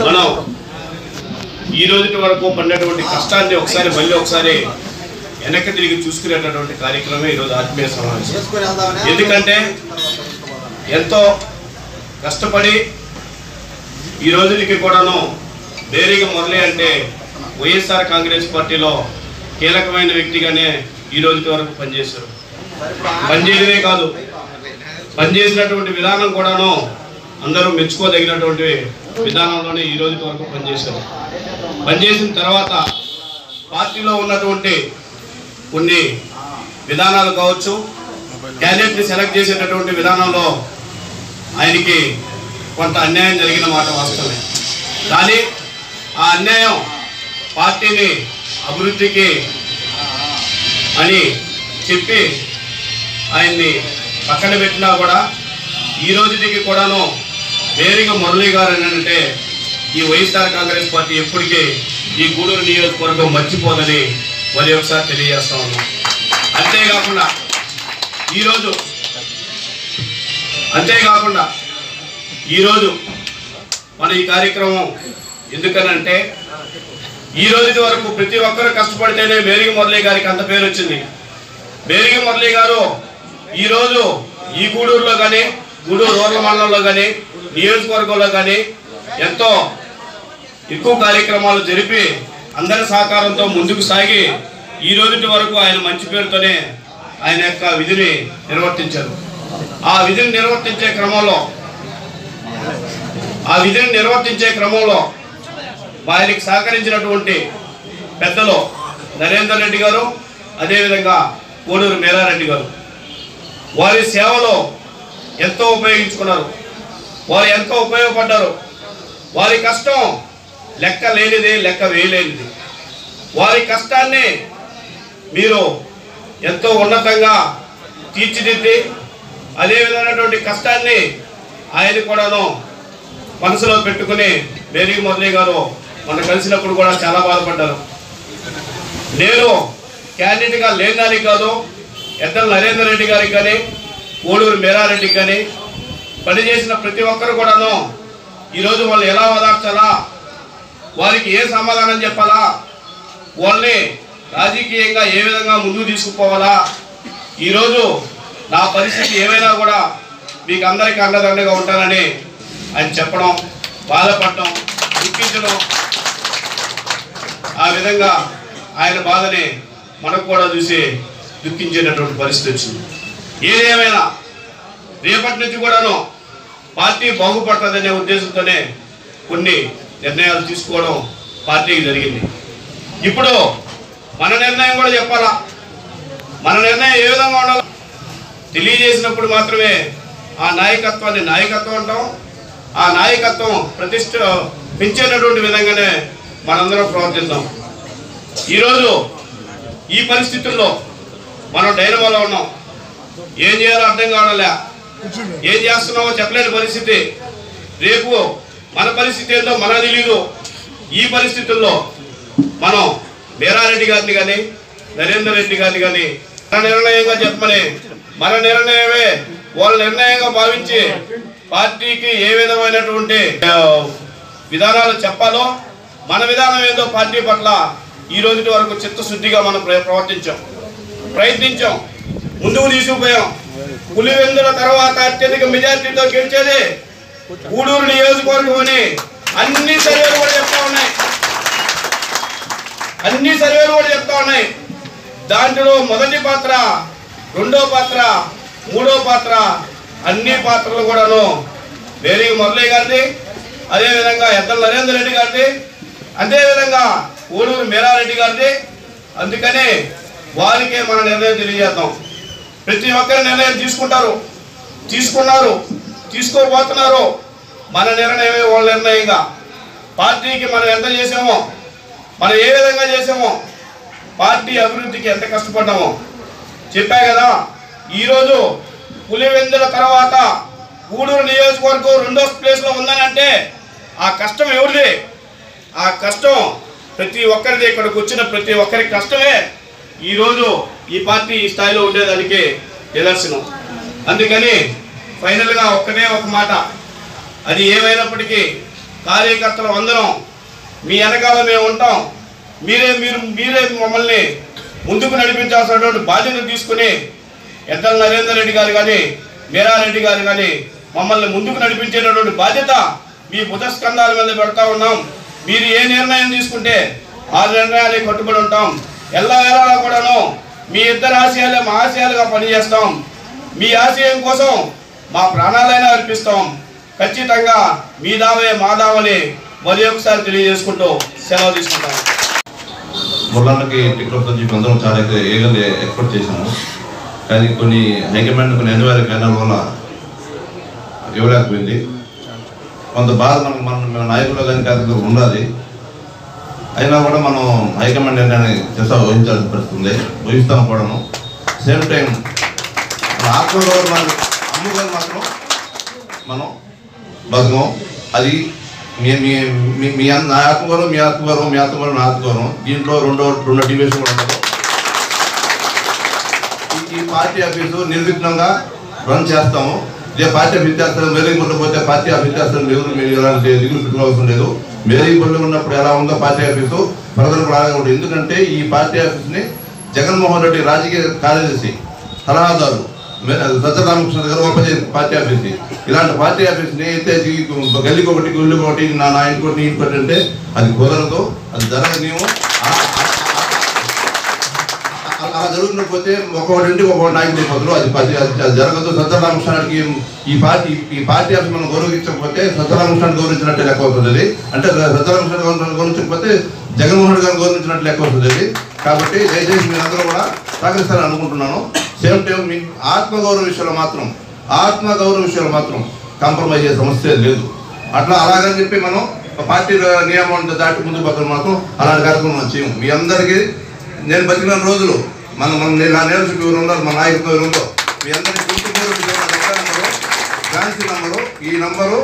మనం ఈ రోజు వరకు పడినటువంటి కష్టాన్ని మళ్ళీ ఒకసారి వెనక్కి తిరిగి చూసుకునేటటువంటి కార్యక్రమం ఈరోజు ఆత్మీయ సమావేశం. ఎందుకంటే ఎంతో కష్టపడి ఈ రోజుకి కూడాను బేరిగ మురళి అంటే వైఎస్ఆర్ కాంగ్రెస్ పార్టీలో కీలకమైన వ్యక్తిగానే ఈ రోజు వరకు పనిచేశారు. పనిచేయడమే కాదు, పనిచేసినటువంటి విధానం కూడాను అందరూ మెచ్చుకోదగినటువంటి విధానంలోనే ఈ రోజు వరకు పనిచేశారు. పనిచేసిన తర్వాత పార్టీలో ఉన్నటువంటి కొన్ని విధానాలు కావచ్చు, క్యాండిడేట్ని సెలెక్ట్ చేసేటటువంటి విధానంలో ఆయనకి కొంత అన్యాయం జరిగిన మాట వాస్తవమే. కానీ ఆ అన్యాయం పార్టీని అభివృద్ధికి అని చెప్పి ఆయన్ని పక్కన పెట్టినా కూడా ఈ రోజుకి కూడాను బేరిగ మురళి గారు అంటే ఈ వైఎస్ఆర్ కాంగ్రెస్ పార్టీ ఎప్పటికీ ఈ గూడూరు నియోజకవర్గం మర్చిపోదని మరి ఒకసారి తెలియజేస్తా ఉన్నాం. అంతేకాకుండా ఈరోజు మన ఈ కార్యక్రమం ఎందుకనంటే ఈ రోజు వరకు ప్రతి ఒక్కరు కష్టపడితేనే బేరిగ మురళి గారికి అంత పేరు వచ్చింది. బేరిగ మురళి గారు ఈరోజు ఈ గూడూరులో కానీ, గూడూరు రూరల్ మండలంలో కానీ, నియోజకవర్గంలో కానీ ఎంతో ఎక్కువ కార్యక్రమాలు జరిపి అందరి సహకారంతో ముందుకు సాగి ఈ రోజు వరకు ఆయన మంచి పేరుతోనే ఆయన యొక్క విధిని నిర్వర్తించారు. ఆ విధిని నిర్వర్తించే క్రమంలో వారికి సహకరించినటువంటి పెద్దలు నరేందర్ రెడ్డి గారు, అదేవిధంగా కోడూరు మేరారెడ్డి గారు వారి సేవలో ఎంతో ఉపయోగించుకున్నారు. వారు ఎంతో ఉపయోగపడ్డారు. వారి కష్టం లెక్క లేనిది, లెక్క వేయలేనిది. వారి కష్టాన్ని మీరు ఎంతో ఉన్నతంగా తీర్చిదిద్ది అదే విధమైనటువంటి కష్టాన్ని ఆయన కూడాను మనసులో పెట్టుకుని బేరిగ మురళి గారు మనం కలిసినప్పుడు కూడా చాలా బాధపడ్డారు. నేను క్యాండిడేట్గా లేనానికి కాదు, ఎద్దల నరేందర్ రెడ్డి గారికి కానీ, కోడూరు మేరారెడ్డికి కానీ పనిచేసిన ప్రతి ఒక్కరు కూడాను ఈరోజు వాళ్ళు ఎలా ఓదార్చాలా, వారికి ఏ సమాధానం చెప్పాలా, వాళ్ళని రాజకీయంగా ఏ విధంగా ముందుకు తీసుకుపోవాలా, ఈరోజు నా పరిస్థితి ఏమైనా కూడా మీకు అందరికీ అండదండగా ఉంటానని ఆయన చెప్పడం, బాధపడటం, దుఃఖించడం, ఆ విధంగా ఆయన బాధని మనకు కూడా చూసి దుఃఖించేటటువంటి పరిస్థితి వచ్చింది. ఏదేమైనా రేపటి నుంచి కూడాను పార్టీ బాగుపడుతుందనే ఉద్దేశంతోనే కొన్ని నిర్ణయాలు తీసుకోవడం పార్టీకి జరిగింది. ఇప్పుడు మన నిర్ణయం కూడా చెప్పాలా, మన నిర్ణయం ఏ విధంగా ఉండాలో తెలియజేసినప్పుడు మాత్రమే ఆ నాయకత్వాన్ని నాయకత్వం అంటాం. ఆ నాయకత్వం ప్రతిష్ట పెంచేటటువంటి విధంగానే మనందరం ప్రవర్తిద్దాం. ఈరోజు ఈ పరిస్థితుల్లో మనం డైనమాలో ఉన్నాం. ఏం చేయాలో అర్థం కావడంలే, ఏం చేస్తున్నామో చెప్పలేని పరిస్థితి. రేపు మన పరిస్థితి ఏంటో మనకు తెలీదు. ఈ పరిస్థితుల్లో మనం మేరారెడ్డి గారిని కానీ, నరేందర్ రెడ్డి గారిని కానీ మన నిర్ణయంగా చెప్పమని, మన నిర్ణయమే వాళ్ళ నిర్ణయంగా భావించి పార్టీకి ఏ విధమైనటువంటి విధానాలు చెప్పాలో, మన విధానం ఏదో పార్టీ పట్ల ఈ రోజు వరకు చిత్తశుద్ధిగా మనం ప్రయత్నించాం, ముందుకు తీసుకుపోయాం. పులివెందుల తర్వాత అత్యధిక మెజార్టీతో గెలిచేది గూడూరు నియోజకవర్గం అని అన్ని సర్వేలు కూడా చెప్తా ఉన్నాయి. దాంట్లో మొదటి పాత్ర, రెండో పాత్ర, మూడో పాత్ర, అన్ని పాత్రలు కూడాను బేరిగ మురళి గారిది, అదేవిధంగా ఎద్దల నరేందర్ రెడ్డి గారిది, అదేవిధంగా కోడూరు మేరారెడ్డి గారిది. అందుకని వారికే మన నిర్ణయం తెలియజేద్దాం. ప్రతి ఒక్కరి నిర్ణయం తీసుకున్నారు, తీసుకోబోతున్నారు. మన నిర్ణయమే వాళ్ళ నిర్ణయంగా. పార్టీకి మనం ఎంత చేసామో, మనం ఏ విధంగా చేసామో, పార్టీ అభివృద్ధికి ఎంత కష్టపడ్డామో చెప్పా కదా. ఈరోజు పులివెందుల తర్వాత గూడూరు నియోజకవర్గం రెండో ప్లేస్లో ఉందని అంటే ఆ కష్టం ఎవరిది? ఆ కష్టం ప్రతి ఒక్కరిది. ఇక్కడికి వచ్చిన ప్రతి ఒక్కరి కష్టమే ఈరోజు ఈ పార్టీ ఈ స్థాయిలో ఉండేదానికి నిదర్శనం. అందుకని ఫైనల్గా ఒక్కటే ఒక మాట, అది ఏమైనప్పటికీ కార్యకర్తలు అందరం మీ వెనకాల మేము ఉంటాం. మీరే మమ్మల్ని ముందుకు నడిపించాల్సినటువంటి బాధ్యత తీసుకుని ఎద్దల నరేందర్ రెడ్డి గారు కానీ మీరారెడ్డి గారు కానీ మమ్మల్ని ముందుకు నడిపించేటటువంటి బాధ్యత మీ భుజస్కంధాల మీద పెడతా ఉన్నాం. మీరు ఏ నిర్ణయం తీసుకుంటే ఆ నిర్ణయానికి కట్టుబడి ఉంటాం. ఎల్లవేళలా కూడాను మీ ఇద్దరు ఆశయాలే మా ఆశయాలుగా పనిచేస్తాం. మీ ఆశయం కోసం మా ప్రాణాలైనా అర్పిస్తాం. ఖచ్చితంగా మీ దావే మా దావని మరి ఒకసారి తెలియజేసుకుంటూ సెలవు తీసుకుంటాం. మురళన్నకి టికెట్ చెప్పి అందరం చాలా ఏగంగా ఎక్స్పెక్ట్ చేశాము. కానీ కొన్ని హైకమాండ్ కొన్ని అనివార్య కారణాల వల్ల ఇవ్వలేకపోయింది. కొంత బాధ మన నాయకులు కానీ కార్యకర్తలు ఉండాలి. అయినా కూడా మనం హైకమాండ్ నిర్ణయాన్ని వహించాల్సిన పరిస్థితి ఉంది. వహిస్తాం కూడాను. సేమ్ టైం మన ఆత్మగౌరవం అమ్మగారు మాత్రం మనం బతకం. అది మీ నా ఆత్మగౌరవం మీ ఆత్మగౌరవం మీ ఆత్మగౌరవం నా ఆత్మగౌరవం. దీంట్లో రెండో డివిజన్ కూడా ఉండదు. ఈ పార్టీ ఆఫీసు నిర్విఘ్నంగా రన్ చేస్తాము. ఇదే పార్టీ ఆఫీస్ చేస్తాం. మేరీగొండ పోతే పార్టీ ఆఫీస్ చేస్తాం. మీరు ఎలాంటి దిగులు పెట్టుకోవాల్సిన లేదు. మేరీగొండ ఉన్నప్పుడు ఎలా ఉందో పార్టీ ఆఫీసు ఫర్దర్ కూడా అలాగే ఉంటుంది. ఎందుకంటే ఈ పార్టీ ఆఫీస్ని జగన్మోహన్ రెడ్డి రాజకీయ కార్యదర్శి సలహాదారు సత్యరామకృష్ణ గారు ఓపెన్ చేసిన పార్టీ ఆఫీస్. ఇలాంటి పార్టీ ఆఫీస్ని అయితే గల్లికి ఒకటి గుళ్ళకి ఒకటి నా ఇంటి ఒకటి ఇంటి అంటే అది కుదరదు, అది జరగనేమో. అలా జరుగుతున్నపోతే ఒక్కొక్కటి ఒక్కొక్క నాయకుడు అయిపోతారు. అది జరగదు. సత్యరామకృష్ణకి ఈ పార్టీ ఆఫీస్ మనం గౌరవించకపోతే సత్యరామకృష్ణాన్ని గౌరవించినట్టు లెక్క అవుతుంది. అంటే సత్యరామకృష్ణ గౌరవించకపోతే జగన్మోహన్ రెడ్డి గారిని గౌరవించినట్టు లెక్క అవుతుంది. కాబట్టి దయచేసి మీరందరూ కూడా సహకరిస్తారని అనుకుంటున్నాను. సేమ్ టైం మీ ఆత్మగౌరవ విషయంలో మాత్రం కాంప్రమైజ్ అయ్యే సమస్య లేదు. అలాగని చెప్పి మనం పార్టీ నియమాలను దాటి ముందుకు పక్కన మాత్రం అలాంటి కార్యక్రమం మనం చేయము. మీ అందరికీ నేను బతికిన రోజులు నా నేర్చుకు ఉన్నారు, మా నాయకులు ఉందో మీ అందరికీ 24 ఫ్యాన్సీ నంబరు. ఈ నంబరు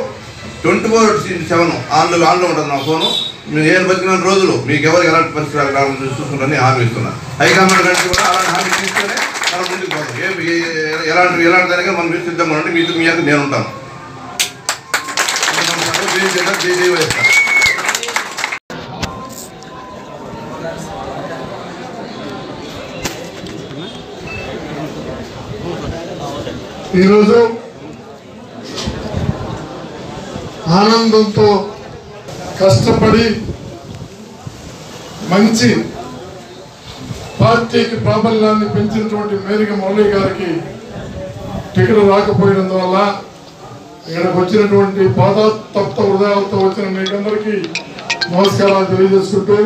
24/7 ఆన్లో ఉంటుంది నా ఫోను. నేను బతికిన రోజులు మీకు ఎవరికి ఎలాంటి పరిస్థితులు రావాలని చూసుకుంటారని హామీ ఇస్తున్నాను. హైకమాండ్ గారికి కూడా అలాంటి హామీ తీసుకొని మనం ముందుకు పోతాం. ఎలాంటి దానిగా మనం మీరు సిద్ధంగా ఉంటే మీ అందరికి నేను ఉంటాను. ఈరోజు ఆనందంతో కష్టపడి మంచి పార్టీకి ప్రాబల్యాన్ని పెంచినటువంటి మేరిక మురళి గారికి టికెట్ రాకపోయినందువల్ల ఇక్కడికి వచ్చినటువంటి పాదతప్త హృదయాలతో వచ్చిన మీకందరికీ నమస్కారాలు తెలియజేసుకుంటూ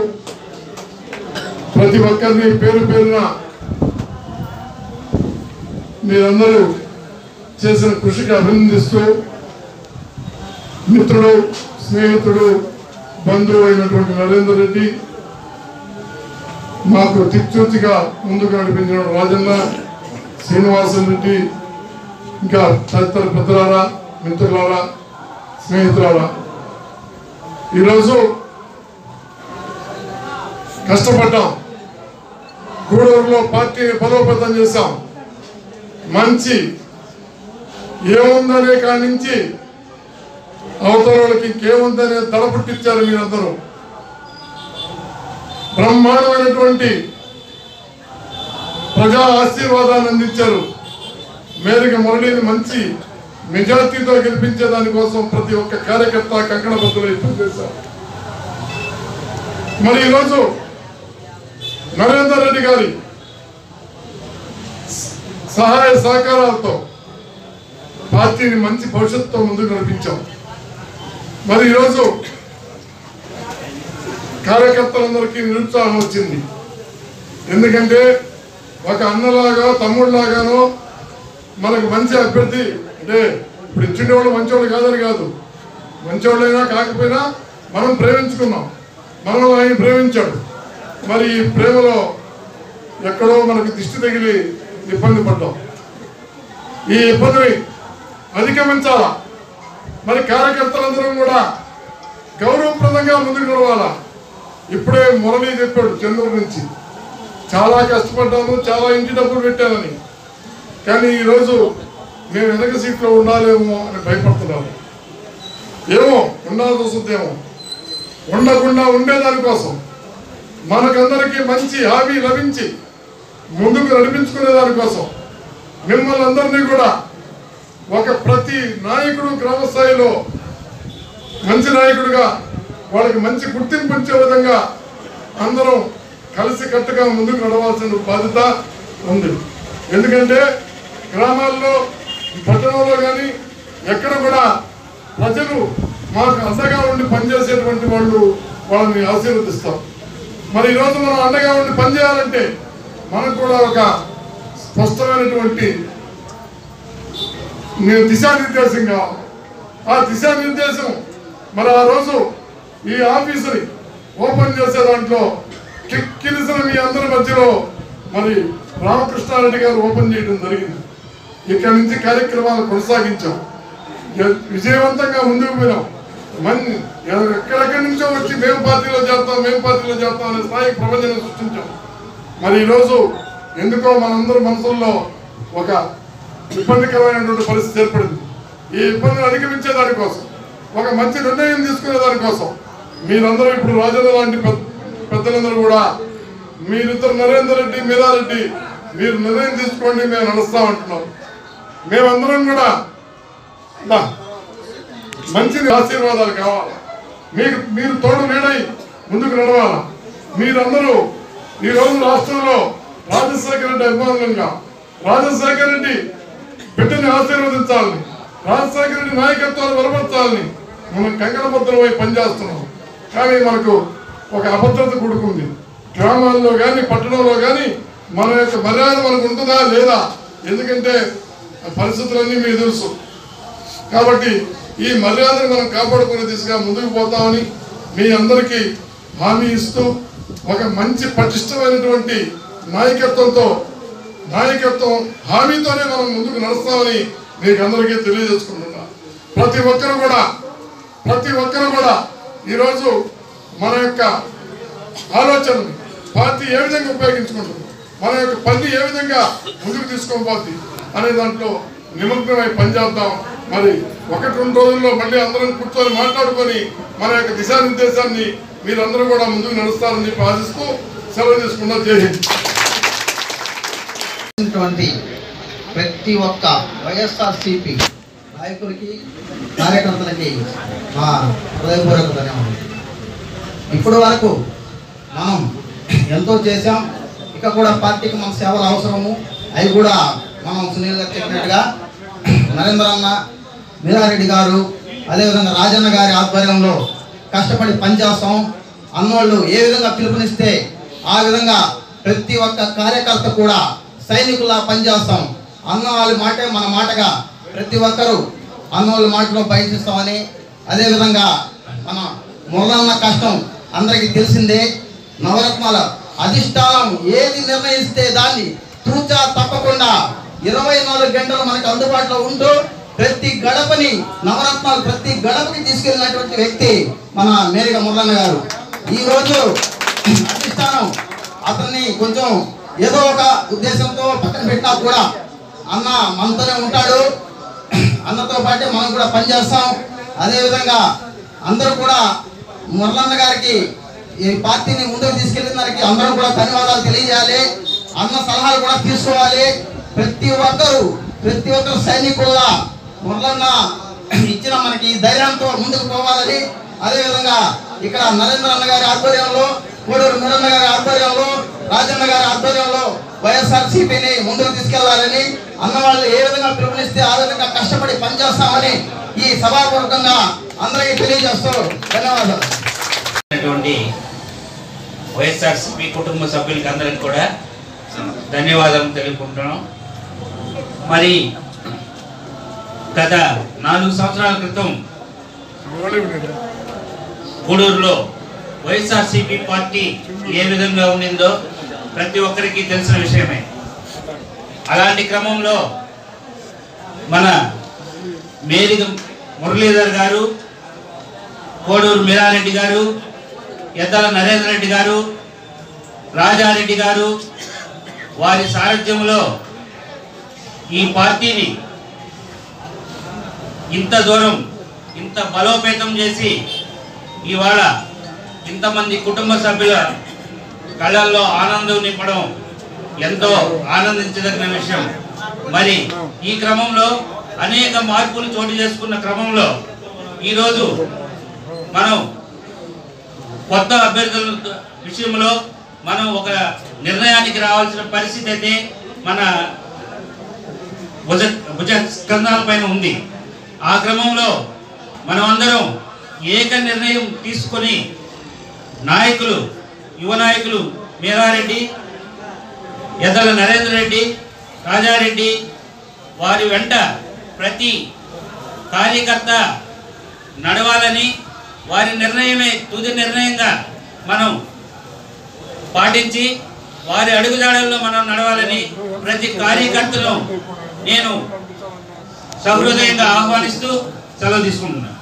ప్రతి ఒక్కరిని పేరున మీరందరూ చేసిన కృషికి అభినందిస్తూ మిత్రుడు స్నేహితుడు బంధువు అయినటువంటి నరేందర్ రెడ్డి, మాకు దిక్సూచిగా ముందుకు నడిపించిన రాజన్న, శ్రీనివాసన్ రెడ్డి, ఇంకా తదితర పెద్దలారా, మిత్రులారా, స్నేహితులారా, ఈరోజు కష్టపడ్డాం. గూడూరులో పార్టీని బలోపేతం చేశాం. మంచి ఏముందనే కాడి నుంచి అవతల వాళ్ళకి ఇంకేముందనే తల పుట్టించారు. మీరందరూ బ్రహ్మాండమైనటువంటి ప్రజా ఆశీర్వాదాన్ని అందించారు. మేరకు మురళిని మంచి మెజార్టీతో గెలిపించే దానికోసం ప్రతి ఒక్క కార్యకర్త కంకణబద్దులై పనిచేశారు. మరి ఈరోజు నరేందర్ రెడ్డి గారి సహాయ సహకారాలతో పార్టీని మంచి భవిష్యత్తుతో ముందుకు నడిపించాం. మరి ఈరోజు కార్యకర్తలందరికీ నిరుత్సాహం వచ్చింది. ఎందుకంటే ఒక అన్నలాగా తమ్ముళ్ళలాగానో మనకు మంచి అభ్యర్థి అంటే ఇప్పుడు ఇచ్చిండేవాళ్ళు మంచివాళ్ళు కాదని కాదు, మంచివాళ్ళైనా కాకపోయినా మనం ప్రేమించుకున్నాం, మనం ఆయన ప్రేమించాడు. మరి ఈ ప్రేమలో ఎక్కడో మనకు దిష్టి తగిలి ఇబ్బంది పడ్డాం. ఈ ఇబ్బందిని అధిగమించాలా. మరి కార్యకర్తలందరం కూడా గౌరవప్రదంగా ముందుకు నడవాలా. ఇప్పుడే మురళి చెప్పాడు చంద్రుడి నుంచి, చాలా కష్టపడ్డాను, చాలా ఇంటి డబ్బులు పెట్టానని. కానీ ఈరోజు మేము వెనక సీట్లో ఉండాలేమో అని భయపడుతున్నాము. ఏమో ఉండాల్సి వస్తుందేమో, ఉండకుండా ఉండేదానికోసం మనకందరికీ మంచి హామీ లభించి ముందుకు నడిపించుకునే దానికోసం మిమ్మల్ని అందరినీ కూడా ఒక ప్రతి నాయకుడు గ్రామ స్థాయిలో మంచి నాయకుడిగా వాళ్ళకి మంచి గుర్తింపు ఇచ్చే విధంగా అందరం కలిసి కట్టుగా ముందుకు నడవాల్సిన బాధ్యత ఉంది. ఎందుకంటే గ్రామాల్లో పట్టణంలో కానీ ఎక్కడ కూడా ప్రజలు మాకు అండగా ఉండి పనిచేసేటువంటి వాళ్ళని ఆశీర్వదిస్తాం. మరి ఈరోజు మనం అండగా ఉండి పనిచేయాలంటే మనకు కూడా ఒక స్పష్టమైనటువంటి దిశానిర్దేశం కావాలి. ఆ దిశానిర్దేశం మరి ఆ రోజు ఈ ఆఫీసుని ఓపెన్ చేసే దాంట్లో కిక్కిరిసిన మీ అందరి మధ్యలో మరి రామకృష్ణారెడ్డి గారు ఓపెన్ చేయడం జరిగింది. ఇక్కడ నుంచి కార్యక్రమాలు కొనసాగించాం, విజయవంతంగా ముందుకు పోయినాం. ఎక్కడెక్కడి నుంచో వచ్చి మేము పార్టీలో చేస్తాం అనే స్థాయి ప్రపంచం సృష్టించాం. మరి ఈరోజు ఎందుకో మనందరి మనసుల్లో ఒక ఇబ్బందికరమైనటువంటి పరిస్థితి ఏర్పడింది. ఈ ఇబ్బందిని అధిగమించే దానికోసం, ఒక మంచి నిర్ణయం తీసుకునే దానికోసం మీరందరూ ఇప్పుడు రాజన్న లాంటి పెద్దలందరూ కూడా మీరిద్దరు నరేందర్ రెడ్డి, మీరారెడ్డి మీరు నిర్ణయం తీసుకోండి, మేము నడుస్తామంటున్నాం. మేమందరం కూడా మంచి ఆశీర్వాదాలు కావాలి. మీరు తోడు నీడై ముందుకు నడవాలా. మీరందరూ ఈరోజు రాష్ట్రంలో రాజశేఖర రెడ్డి అభిమానులంగా రాజశేఖర రెడ్డి బిడ్డని ఆశీర్వదించాలని, రాజశేఖర రెడ్డి నాయకత్వాన్ని బలపరచాలని మనం కంకణబద్ధమై పనిచేస్తున్నాం. కానీ మనకు ఒక అభద్రత కూడుకుంది. గ్రామాల్లో కానీ పట్టణంలో కానీ మన యొక్క మర్యాద మనకు ఉంటుందా లేదా? ఎందుకంటే పరిస్థితులన్నీ మీకు తెలుసు. కాబట్టి ఈ మర్యాదను మనం కాపాడుకునే దిశగా ముందుకు పోతామని మీ అందరికీ హామీ ఇస్తూ ఒక మంచి పటిష్టమైనటువంటి నాయకత్వం హామీతోనే మనం ముందుకు నడుస్తామని మీకు అందరికీ తెలియజేసుకుంటున్నా. ప్రతి ఒక్కరు కూడా ఈరోజు మన యొక్క ఆలోచనని పార్టీ ఏ విధంగా ఉపయోగించుకుంటుంది, మన యొక్క పని ఏ విధంగా ముందుకు తీసుకోబోద్ది అనే దాంట్లో నిమగ్నమై పనిచేద్దాం. మరి 1-2 రోజుల్లో మళ్ళీ అందరం కూర్చొని మాట్లాడుకొని మన యొక్క దిశానిర్దేశాన్ని మీరందరూ కూడా ముందుకు నడుస్తారని చెప్పి ఆశిస్తూ సెలవు తీసుకున్నా. జై హింద్. ప్రతి ఒక్క వైఎస్ఆర్సీపీ నాయకులకి, కార్యకర్తలకి మా హృదయపూర్వక ధన్యవాదాలు. ఇప్పటి వరకు మనం ఎంతో చేశాం. ఇక కూడా పార్టీకి మన సేవలు అవసరము. అవి కూడా మనం సునీల్ గారు చెప్పినట్టుగా నరేంద్ర అన్న, మీరారెడ్డి గారు, అదేవిధంగా రాజన్న గారి ఆధ్వర్యంలో కష్టపడి పనిచేస్తాం. అన్నోళ్ళు ఏ విధంగా పిలుపునిస్తే ఆ విధంగా ప్రతి ఒక్క కార్యకర్త కూడా సైనికులా పనిచేస్తాం. అన్న వాళ్ళ మాటే మన మాటగా ప్రతి ఒక్కరూ అన్నోళ్ళ మాటలో పయనిస్తామని, అదేవిధంగా మన మురళన్న కష్టం అందరికీ తెలిసిందే. నవరత్నాల అధిష్టానం ఏది నిర్ణయిస్తే దాన్ని తూచా తప్పకుండా 24 గంటలు మనకు అందుబాటులో ఉంటూ ప్రతి గడపని నవరత్నాలు ప్రతి గడపకి తీసుకెళ్ళినటువంటి వ్యక్తి మన మేరిగ మురళన్న గారు. ఈరోజు అధిష్టానం అతన్ని కొంచెం ఏదో ఒక ఉద్దేశంతో పక్కన పెట్టినా కూడా అన్న మనతోనే ఉంటాడు. అన్నతో పాటే మనం కూడా పనిచేస్తాం. అదేవిధంగా అందరూ కూడా మురళన్న గారికి ఈ పార్టీని ముందుకు తీసుకెళ్లిన దానికి అందరూ కూడా ధన్యవాదాలు తెలియజేయాలి. అన్న సలహాలు కూడా తీసుకోవాలి. ప్రతి ఒక్కరు సైనికుల్లా మురళన్న ఇచ్చిన మనకి ధైర్యంతో ముందుకు పోవాలని, అదేవిధంగా ఇక్కడ నరేంద్ర అన్న గారి ఆధ్వర్యంలో, కోడూరు మీరన్న గారి ఆధ్వర్యంలో, రాజన్న గారి ఆధ్వర్యంలో వైఎస్ఆర్సీపీని ముందుకు తీసుకెళ్లాలని, అన్న వాళ్ళు ఏ విధంగా పిలుపునిస్తే ఆ విధంగా కష్టపడి పనిచేస్తామని ఈ సభాపూర్వకంగా అందరికీ తెలియజేస్తూ ధన్యవాదాలు. వైఎస్ఆర్సీపీ కుటుంబ సభ్యులకి అందరికి కూడా ధన్యవాదాలు తెలుపుకుంటున్నాం. మరి గత 4 సంవత్సరాల క్రితం గూడూరులో వైఎస్ఆర్సీపీ పార్టీ ఏ విధంగా ఉండిందో ప్రతి ఒక్కరికి తెలిసిన విషయమే. అలాంటి క్రమంలో మన మేరిగ మురళీధర్ గారు, కోడూరు మీరారెడ్డి గారు, ఎద్దల నరేంద్ర రెడ్డి గారు, రాజారెడ్డి గారు వారి సారథ్యంలో ఈ పార్టీని ఇంత దూరం ఇంత బలోపేతం చేసి ఇవాళ ఇంతమంది కుటుంబ సభ్యుల కళ్ళల్లో ఆనందం నింపడం ఎంతో ఆనందించదగిన విషయం. మరి ఈ క్రమంలో అనేక మార్పులు చోటు చేసుకున్న క్రమంలో ఈరోజు మనం కొత్త అభ్యర్థుల విషయంలో మనం ఒక నిర్ణయానికి రావాల్సిన పరిస్థితి అయితే మన భుజ స్కంధాల పైన ఉంది. ఆ క్రమంలో మనం అందరం ఏక నిర్ణయం తీసుకొని నాయకులు, యువ నాయకులు మేధారెడ్డి, యద్దల నరేంద్ర రెడ్డి, రాజారెడ్డి వారి వెంట ప్రతి కార్యకర్త నడవాలని, వారి నిర్ణయమే తుది నిర్ణయంగా మనం పాటించి వారి అడుగుజాడల్లో మనం నడవాలని ప్రతి కార్యకర్తను నేను సహృదయంగా ఆహ్వానిస్తూ సెలవు తీసుకుంటున్నాను.